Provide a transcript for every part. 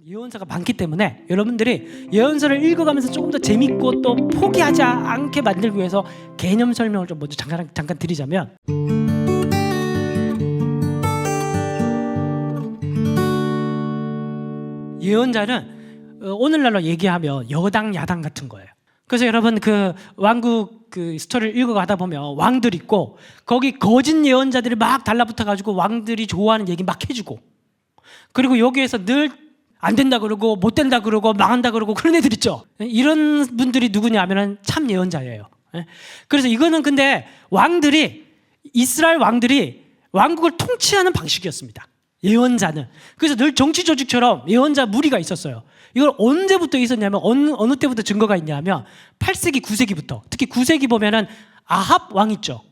예언서가 많기 때문에 여러분들이 예언서를 읽어가면서 조금 더 재밌고 또 포기하지 않게 만들기 위해서 개념 설명을 좀 먼저 잠깐 드리자면, 예언자는 오늘날로 얘기하면 여당 야당 같은 거예요. 그래서 여러분 그 왕국 그 스토리를 읽어가다 보면 왕들 있고 거기 거짓 예언자들이 막 달라붙어 가지고 왕들이 좋아하는 얘기 막 해주고, 그리고 여기에서 늘 안 된다 그러고 못 된다 그러고 망한다 그러고 그런 애들 있죠. 이런 분들이 누구냐 하면은 참 예언자예요. 그래서 이거는 근데 왕들이, 이스라엘 왕들이 왕국을 통치하는 방식이었습니다, 예언자는. 그래서 늘 정치 조직처럼 예언자 무리가 있었어요. 이걸 언제부터 있었냐면 어느 때부터 증거가 있냐면 8세기 9세기부터. 특히 9세기 보면은 아합 왕 있죠.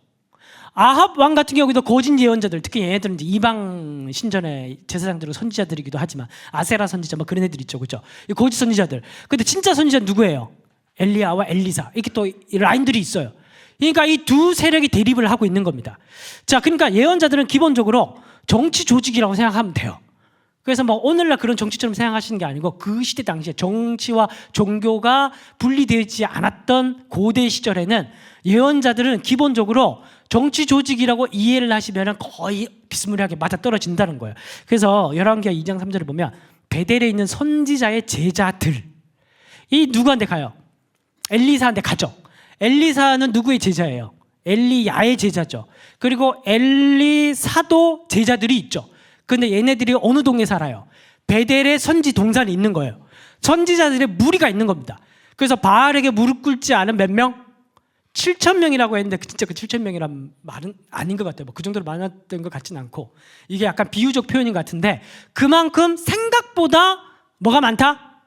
아합 왕 같은 경우도 거짓 예언자들, 특히 얘네들은 이제 이방 신전의 제사장들은 선지자들이기도 하지만 아세라 선지자 뭐 그런 애들 있죠, 그렇죠? 거짓 선지자들. 근데 진짜 선지자는 누구예요? 엘리야와 엘리사. 이렇게 또 라인들이 있어요. 그러니까 이 두 세력이 대립을 하고 있는 겁니다. 자, 그러니까 예언자들은 기본적으로 정치 조직이라고 생각하면 돼요. 그래서 뭐 오늘날 그런 정치처럼 생각하시는 게 아니고 그 시대 당시에 정치와 종교가 분리되지 않았던 고대 시절에는 예언자들은 기본적으로 정치 조직이라고 이해를 하시면 거의 비스무리하게 맞아떨어진다는 거예요. 그래서 열왕기하 2장 3절을 보면 베델에 있는 선지자의 제자들, 이 누구한테 가요? 엘리사한테 가죠. 엘리사는 누구의 제자예요? 엘리야의 제자죠. 그리고 엘리사도 제자들이 있죠. 근데 얘네들이 어느 동네 살아요? 베델에 선지 동산이 있는 거예요. 선지자들의 무리가 있는 겁니다. 그래서 바알에게 무릎 꿇지 않은 몇 명? 7,000명이라고 했는데 진짜 그 7,000명이란 말은 아닌 것 같아요. 뭐 그 정도로 많았던 것 같지는 않고, 이게 약간 비유적 표현인 것 같은데 그만큼 생각보다 뭐가 많다?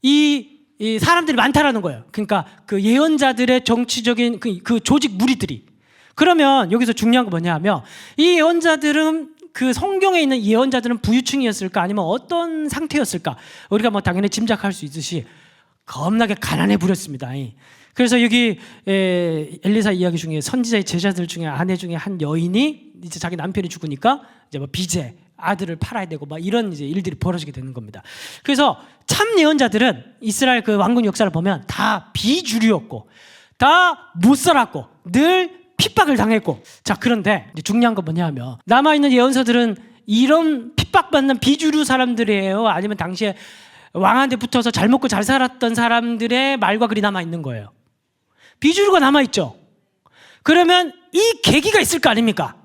이 사람들이 많다라는 거예요. 그러니까 그 예언자들의 정치적인 그 조직 무리들이. 그러면 여기서 중요한 거 뭐냐 하면 이 예언자들은, 그 성경에 있는 예언자들은 부유층이었을까 아니면 어떤 상태였을까? 우리가 뭐 당연히 짐작할 수 있듯이 겁나게 가난해 부렸습니다. 그래서 여기 엘리사 이야기 중에 선지자의 제자들 중에 아내 중에 한 여인이 이제 자기 남편이 죽으니까 이제 뭐 빚에 아들을 팔아야 되고 막 이런 이제 일들이 벌어지게 되는 겁니다. 그래서 참 예언자들은 이스라엘 그 왕국 역사를 보면 다 비주류였고 다 못 살았고 늘 핍박을 당했고. 자, 그런데 이제 중요한 건 뭐냐 하면 남아있는 예언서들은 이런 핍박받는 비주류 사람들이에요? 아니면 당시에 왕한테 붙어서 잘 먹고 잘 살았던 사람들의 말과 글이 남아있는 거예요? 비주류가 남아있죠. 그러면 이 계기가 있을 거 아닙니까?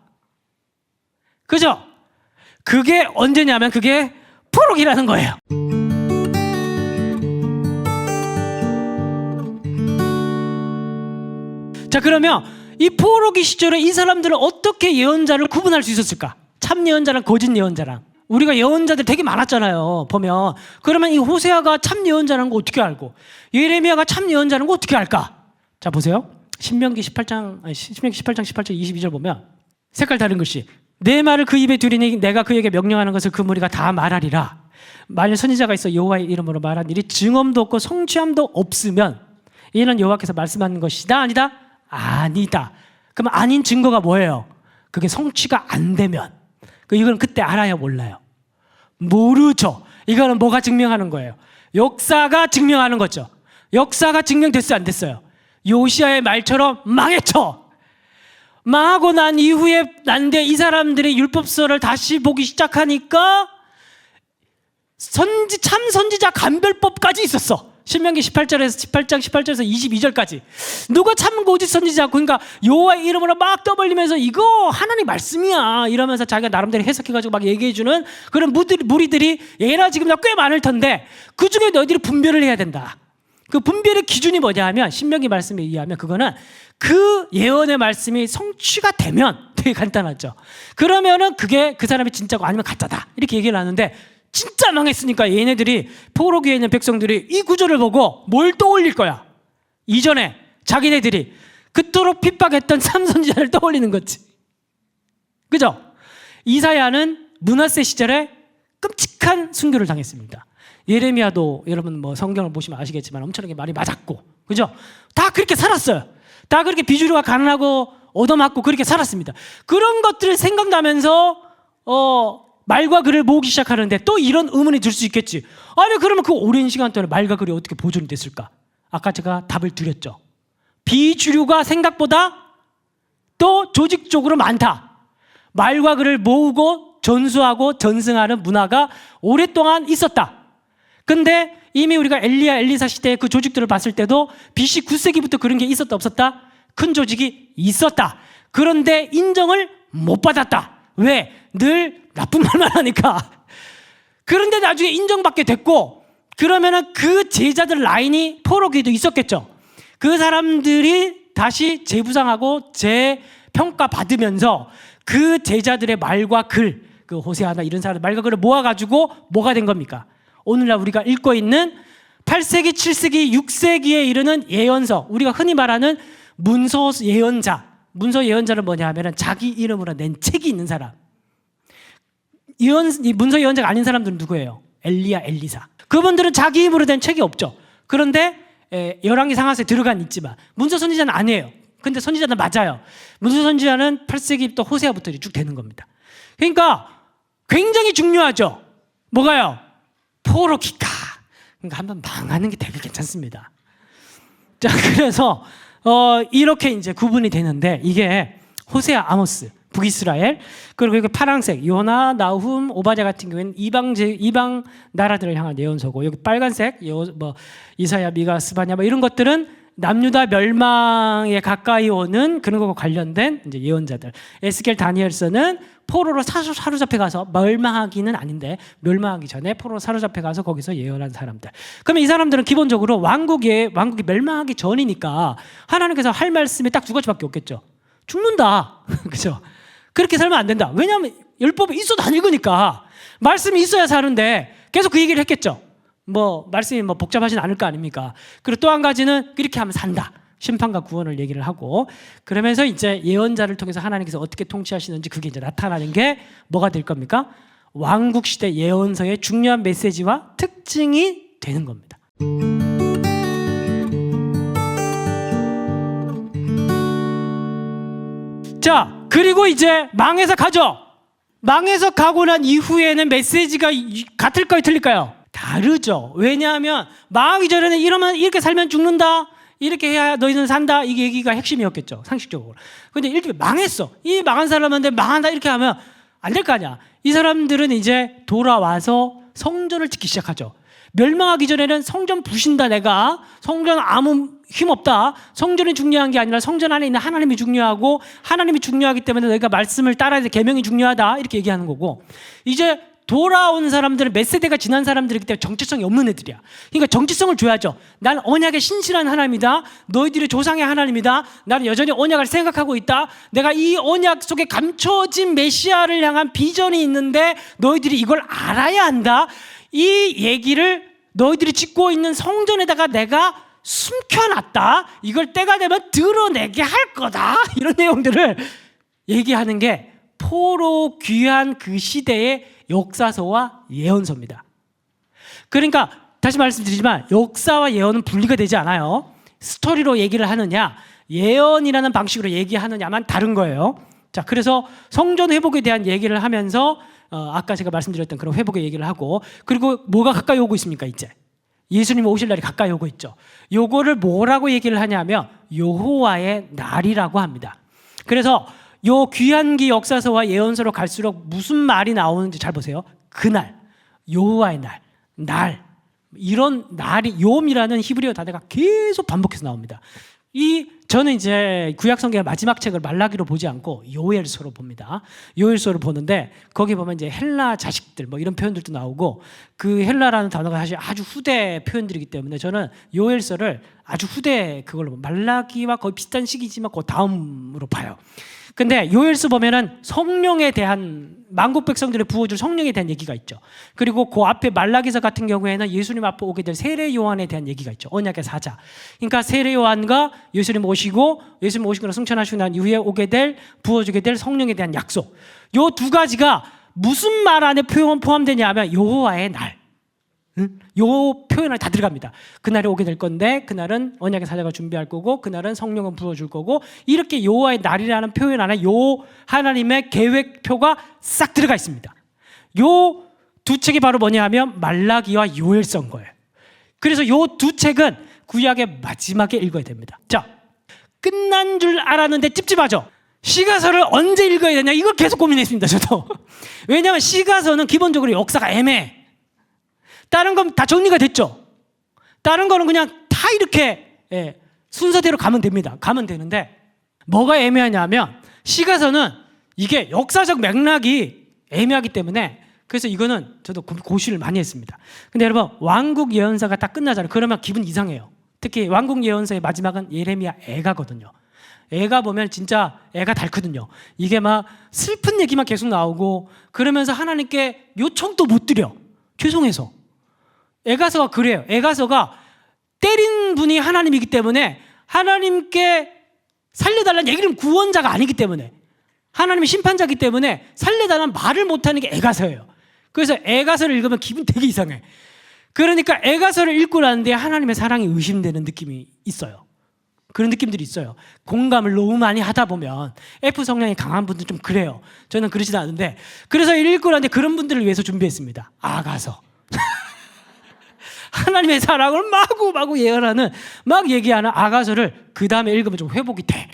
그죠? 그게 언제냐면 그게 포록이라는 거예요. 자, 그러면 이 포로기 시절에 이 사람들은 어떻게 예언자를 구분할 수 있었을까? 참 예언자랑 거짓 예언자랑. 우리가 예언자들 되게 많았잖아요, 보면. 그러면 이 호세아가 참 예언자라는 거 어떻게 알고 예레미야가 참 예언자라는 거 어떻게 알까? 자, 보세요. 신명기 18장 18절 22절 보면 색깔 다른 글씨. 내 말을 그 입에 두리니 내가 그에게 명령하는 것을 그 무리가 다 말하리라. 만일 선지자가 있어 여호와의 이름으로 말한 일이 증언도 없고 성취함도 없으면 이는 여호와께서 말씀하는 것이다 아니다? 아니다. 그럼 아닌 증거가 뭐예요? 그게 성취가 안 되면 이건 그때 알아요, 몰라요? 모르죠. 이거는 뭐가 증명하는 거예요? 역사가 증명하는 거죠. 역사가 증명됐어요, 안 됐어요? 요시야의 말처럼 망했죠. 망하고 난 이후에 난데 이 사람들이 율법서를 다시 보기 시작하니까 참 선지자 감별법까지 있었어. 신명기 18장 18절에서 22절까지 누가 참 거짓 선지자고, 그러니까 여호와의 이름으로 막 떠벌리면서 이거 하나님 말씀이야 이러면서 자기가 나름대로 해석해가지고 막 얘기해주는 그런 무리들이 얘나 지금 꽤 많을 텐데 그 중에 너희들이 분별을 해야 된다. 그 분별의 기준이 뭐냐 하면 신명기 말씀에 의하면 그거는 그 예언의 말씀이 성취가 되면, 되게 간단하죠. 그러면은 그게 그 사람이 진짜고 아니면 가짜다 이렇게 얘기를 하는데, 진짜 망했으니까 얘네들이 포로기에 있는 백성들이 이 구절을 보고 뭘 떠올릴 거야? 이전에 자기네들이 그토록 핍박했던 참선지자를 떠올리는 거지. 그죠? 이사야는 므낫세 시절에 끔찍한 순교를 당했습니다. 예레미야도 여러분 뭐 성경을 보시면 아시겠지만 엄청나게 많이 맞았고, 그죠? 다 그렇게 살았어요. 다 그렇게 비주류가 가난하고 얻어맞고 그렇게 살았습니다. 그런 것들을 생각나면서 말과 글을 모으기 시작하는데 또 이런 의문이 들 수 있겠지. 아니 그러면 그 오랜 시간 동안 말과 글이 어떻게 보존이 됐을까? 아까 제가 답을 드렸죠. 비주류가 생각보다 또 조직적으로 많다. 말과 글을 모으고 전수하고 전승하는 문화가 오랫동안 있었다. 근데 이미 우리가 엘리야 엘리사 시대의 그 조직들을 봤을 때도 BC 9세기부터 그런 게 있었다 없었다? 큰 조직이 있었다. 그런데 인정을 못 받았다. 왜? 늘 나쁜 말만 하니까. 그런데 나중에 인정받게 됐고, 그러면은 그 제자들 라인이 포로기도 있었겠죠. 그 사람들이 다시 재부상하고 재평가 받으면서 그 제자들의 말과 글, 그 호세아나 이런 사람들 말과 글을 모아가지고 뭐가 된 겁니까? 오늘날 우리가 읽고 있는 8세기, 7세기, 6세기에 이르는 예언서, 우리가 흔히 말하는 문서 예언자. 문서 예언자는 뭐냐 하면은 자기 이름으로 낸 책이 있는 사람. 이 문서 예언자가 아닌 사람들은 누구예요? 엘리야, 엘리사. 그분들은 자기 힘으로 된 책이 없죠. 그런데 열왕기 상하서에 들어간 있지만 문서 선지자는 아니에요. 근데 선지자는 맞아요. 문서 선지자는 8세기부터 호세아부터 쭉 되는 겁니다. 그러니까 굉장히 중요하죠. 뭐가요? 포로기가. 그러니까 한번 망하는 게 되게 괜찮습니다. 자, 그래서 이렇게 이제 구분이 되는데 이게 호세아, 아모스, 북이스라엘, 그리고 여기 파란색 요나, 나훔, 오바댜 같은 경우에는 이방 나라들을 향한 예언서고, 여기 빨간색 뭐 이사야, 미가, 스바냐 뭐 이런 것들은 남유다 멸망에 가까이 오는 그런 거와 관련된 이제 예언자들. 에스겔, 다니엘서는 포로로 사로잡혀 가서 멸망하기는 아닌데 멸망하기 전에 포로로 사로잡혀 가서 거기서 예언한 사람들. 그러면 이 사람들은 기본적으로 왕국이 멸망하기 전이니까 하나님께서 할 말씀이 딱 두 가지밖에 없겠죠. 죽는다. 그죠? 그렇게 살면 안 된다. 왜냐하면 율법이 있어도 안 읽으니까. 말씀이 있어야 사는데 계속 그 얘기를 했겠죠. 뭐 말씀이 뭐 복잡하진 않을 거 아닙니까? 그리고 또 한 가지는 이렇게 하면 산다. 심판과 구원을 얘기를 하고, 그러면서 이제 예언자를 통해서 하나님께서 어떻게 통치하시는지 그게 이제 나타나는 게 뭐가 될 겁니까? 왕국 시대 예언서의 중요한 메시지와 특징이 되는 겁니다. 자, 그리고 이제 망해서 가죠. 망해서 가고 난 이후에는 메시지가 같을까요, 틀릴까요? 다르죠. 왜냐하면 망하기 전에는 이렇게 살면 죽는다, 이렇게 해야 너희는 산다, 이게 얘기가 핵심이었겠죠, 상식적으로. 근데 이렇게 망했어. 이 망한 사람한테 망한다 이렇게 하면 안 될 거 아니야. 이 사람들은 이제 돌아와서 성전을 짓기 시작하죠. 멸망하기 전에는 성전 부신다, 내가 성전 아무 힘없다, 성전이 중요한 게 아니라 성전 안에 있는 하나님이 중요하고, 하나님이 중요하기 때문에 너희가 말씀을 따라야 돼, 계명이 중요하다, 이렇게 얘기하는 거고, 이제 돌아온 사람들은 몇 세대가 지난 사람들이기 때문에 정체성이 없는 애들이야. 그러니까 정체성을 줘야죠. 난 언약의 신실한 하나님이다, 너희들의 조상의 하나님이다, 나는 여전히 언약을 생각하고 있다, 내가 이 언약 속에 감춰진 메시아를 향한 비전이 있는데 너희들이 이걸 알아야 한다, 이 얘기를 너희들이 짓고 있는 성전에다가 내가 숨겨놨다, 이걸 때가 되면 드러내게 할 거다, 이런 내용들을 얘기하는 게 포로 귀한 그 시대의 역사서와 예언서입니다. 그러니까 다시 말씀드리지만 역사와 예언은 분리가 되지 않아요. 스토리로 얘기를 하느냐 예언이라는 방식으로 얘기하느냐만 다른 거예요. 자, 그래서 성전 회복에 대한 얘기를 하면서 아까 제가 말씀드렸던 그런 회복의 얘기를 하고, 그리고 뭐가 가까이 오고 있습니까? 이제 예수님 오실 날이 가까이 오고 있죠. 요거를 뭐라고 얘기를 하냐면 여호와의 날이라고 합니다. 그래서 요 귀한기 역사서와 예언서로 갈수록 무슨 말이 나오는지 잘 보세요. 그날, 여호와의 날, 날, 이런 날이, 욤이라는 히브리어 단어가 계속 반복해서 나옵니다. 저는 이제 구약성경의 마지막 책을 말라기로 보지 않고 요엘서로 봅니다. 요엘서를 보는데 거기 보면 이제 헬라 자식들 뭐 이런 표현들도 나오고, 그 헬라라는 단어가 사실 아주 후대 표현들이기 때문에 저는 요엘서를 아주 후대 그걸로, 말라기와 거의 비슷한 시기지만 그 다음으로 봐요. 근데 요엘서 보면은 성령에 대한, 만국 백성들의 부어줄 성령에 대한 얘기가 있죠. 그리고 그 앞에 말라기서 같은 경우에는 예수님 앞에 오게 될 세례 요한에 대한 얘기가 있죠. 언약의 사자. 그러니까 세례 요한과 예수님 오시고, 예수님 오시고 승천하시고 난 이후에 오게 될, 부어주게 될 성령에 대한 약속. 요 두 가지가 무슨 말 안에 포함되냐 하면 여호와의 날. 요 표현을 다 들어갑니다. 그날이 오게 될 건데, 그날은 언약의 사자가 준비할 거고, 그날은 성령은 부어줄 거고, 이렇게 여호와의 날이라는 표현 안에 요 하나님의 계획표가 싹 들어가 있습니다. 요 두 책이 바로 뭐냐 하면 말라기와 요엘서인 거예요. 그래서 요 두 책은 구약의 마지막에 읽어야 됩니다. 자, 끝난 줄 알았는데 찝찝하죠? 시가서를 언제 읽어야 되냐, 이걸 계속 고민했습니다, 저도. 왜냐하면 시가서는 기본적으로 역사가 애매해. 다른 건 다 정리가 됐죠. 다른 거는 그냥 다 이렇게 순서대로 가면 됩니다. 가면 되는데 뭐가 애매하냐면 시가서는 이게 역사적 맥락이 애매하기 때문에, 그래서 이거는 저도 고심을 많이 했습니다. 근데 여러분, 왕국 예언서가 다 끝나잖아요. 그러면 기분 이상해요. 특히 왕국 예언서의 마지막은 예레미야 애가거든요. 애가 보면 진짜 애가 닳거든요. 이게 막 슬픈 얘기만 계속 나오고 그러면서 하나님께 요청도 못 드려. 죄송해서. 애가서가 그래요. 애가서가 때린 분이 하나님이기 때문에 하나님께 살려달라는 얘기는 구원자가 아니기 때문에, 하나님이 심판자이기 때문에 살려달라는 말을 못하는 게 애가서예요. 그래서 애가서를 읽으면 기분 되게 이상해. 그러니까 애가서를 읽고 나는데 하나님의 사랑이 의심되는 느낌이 있어요. 그런 느낌들이 있어요. 공감을 너무 많이 하다 보면, F 성향이 강한 분들 좀 그래요. 저는 그러지도 않은데, 그래서 읽고 나는데 그런 분들을 위해서 준비했습니다. 아가서. 하나님의 사랑을 마구 예언하는, 막 얘기하는 아가서를 그 다음에 읽으면 좀 회복이 돼.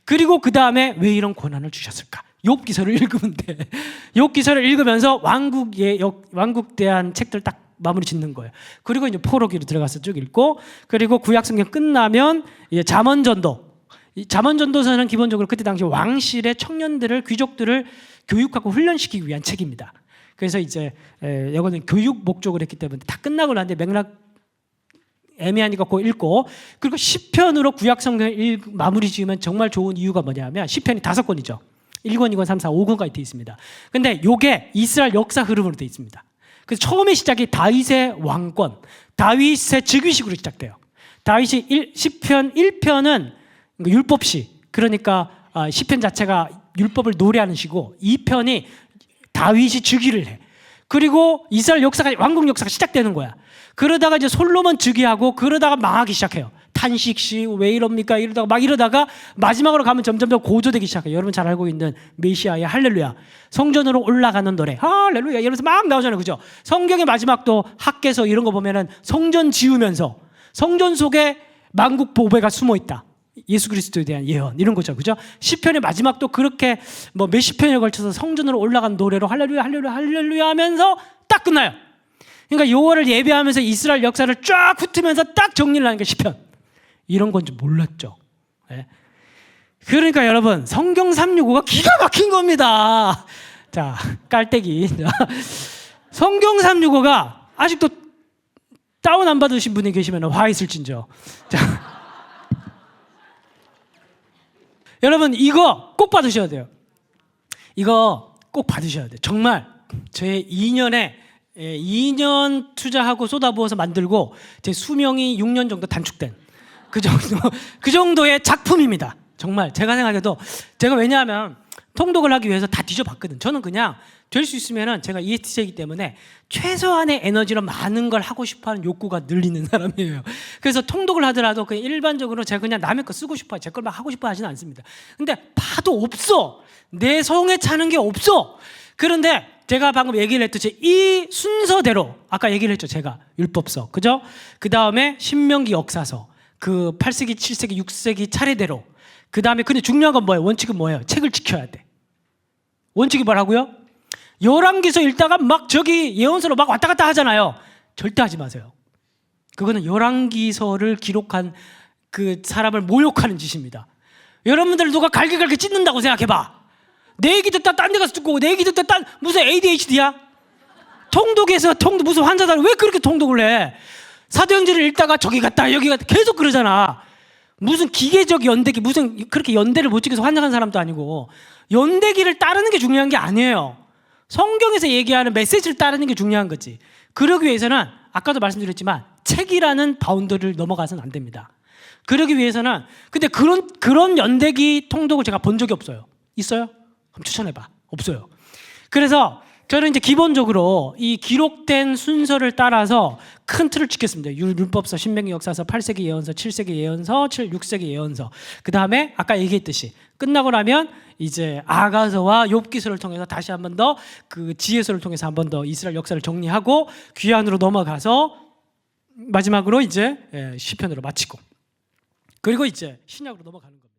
그리고 그 다음에 왜 이런 고난을 주셨을까? 욥기서를 읽으면 돼. 욥기서를 읽으면서 왕국 대한 책들 딱 마무리 짓는 거예요. 그리고 이제 포로기로 들어가서 쭉 읽고, 그리고 구약성경 끝나면 이제 잠언전도. 잠언전도서는 기본적으로 그때 당시 왕실의 청년들을, 귀족들을 교육하고 훈련시키기 위한 책입니다. 그래서 이제 이거는 교육 목적으로 했기 때문에 다 끝나고 나는데 맥락 애매하니까 그거 읽고, 그리고 시편으로 구약성경을 마무리 지으면 정말 좋은 이유가 뭐냐면 시편이 5권이죠. 1권, 2권, 3, 4, 5권까지 되어 있습니다. 근데 이게 이스라엘 역사 흐름으로 되어 있습니다. 그래서 처음에 시작이 다윗의 왕권, 다윗의 즉위식으로 시작돼요. 다윗이 시편 1편은 율법시, 그러니까 시편 자체가 율법을 노래하는 시고, 2편이 다윗이 즉위를 해. 그리고 이스라엘 역사가, 왕국 역사가 시작되는 거야. 그러다가 이제 솔로몬 즉위하고, 그러다가 망하기 시작해요. 탄식시 왜 이럽니까? 이러다가 마지막으로 가면 점점 고조되기 시작해요. 여러분 잘 알고 있는 메시아의 할렐루야, 성전으로 올라가는 노래 할렐루야 이러면서 막 나오잖아요, 그죠? 성경의 마지막도 학개서 이런 거 보면은 성전 지으면서 성전 속에 만국 보배가 숨어 있다, 예수 그리스도에 대한 예언, 이런 거죠, 그죠? 시편의 마지막도 그렇게 뭐 몇십 편에 걸쳐서 성전으로 올라간 노래로 할렐루야 할렐루야 할렐루야 하면서 딱 끝나요. 그러니까 요거를 예배하면서 이스라엘 역사를 쫙 훑으면서 딱 정리를 하는 게 시편. 이런 건 좀 몰랐죠. 네. 그러니까 여러분, 성경 365가 기가 막힌 겁니다. 자, 깔때기. 성경 365가 아직도 다운 안 받으신 분이 계시면 화 있을진저. 자, 여러분 이거 꼭 받으셔야 돼요. 이거 꼭 받으셔야 돼요. 정말 제 2년 투자하고 쏟아부어서 만들고 제 수명이 6년 정도 단축된 그 정도의 작품입니다. 정말 제가 생각해도, 제가 왜냐하면 통독을 하기 위해서 다 뒤져봤거든. 저는 그냥 될 수 있으면은, 제가 ESTJ이기 때문에 최소한의 에너지로 많은 걸 하고 싶어하는 욕구가 늘리는 사람이에요. 그래서 통독을 하더라도 그냥 일반적으로 제가 그냥 남의 거 쓰고 싶어요. 제 걸 막 하고 싶어 하지는 않습니다. 근데 봐도 없어. 내 성에 차는 게 없어. 그런데 제가 방금 얘기를 했듯이 이 순서대로, 아까 얘기를 했죠, 제가 율법서, 그죠? 그 다음에 신명기 역사서, 그 8세기, 7세기, 6세기 차례대로. 그 다음에 근데 중요한 건 뭐예요? 원칙은 뭐예요? 책을 지켜야 돼. 원칙이 뭐라고요? 열왕기서 읽다가 막 저기 예언서로 막 왔다 갔다 하잖아요. 절대 하지 마세요. 그거는 열왕기서를 기록한 그 사람을 모욕하는 짓입니다. 여러분들 누가 갈기갈기 찢는다고 생각해봐. 내 얘기 듣다 딴 데 가서 듣고, 내 얘기 듣다 무슨 ADHD야? 통독에서 무슨 환자들 왜 그렇게 통독을 해? 사도행전을 읽다가 저기 갔다 여기 갔다 계속 그러잖아. 무슨 기계적 연대기, 무슨 그렇게 연대를 못 지켜서 환장한 사람도 아니고, 연대기를 따르는 게 중요한 게 아니에요. 성경에서 얘기하는 메시지를 따르는 게 중요한 거지. 그러기 위해서는 아까도 말씀드렸지만 책이라는 바운더리를 넘어가서는 안 됩니다. 그러기 위해서는, 근데 그런 연대기 통독을 제가 본 적이 없어요. 있어요? 그럼 추천해봐. 없어요. 그래서 저는 이제 기본적으로 이 기록된 순서를 따라서 큰 틀을 찍겠습니다. 율법서, 신명기, 역사서, 8세기 예언서, 7세기 예언서, 6세기 예언서. 그 다음에 아까 얘기했듯이 끝나고 나면 이제 아가서와 욥기서를 통해서 다시 한 번 더 그 지혜서를 통해서 한 번 더 이스라엘 역사를 정리하고 귀환으로 넘어가서 마지막으로 이제 시편으로 마치고 그리고 이제 신약으로 넘어가는 겁니다.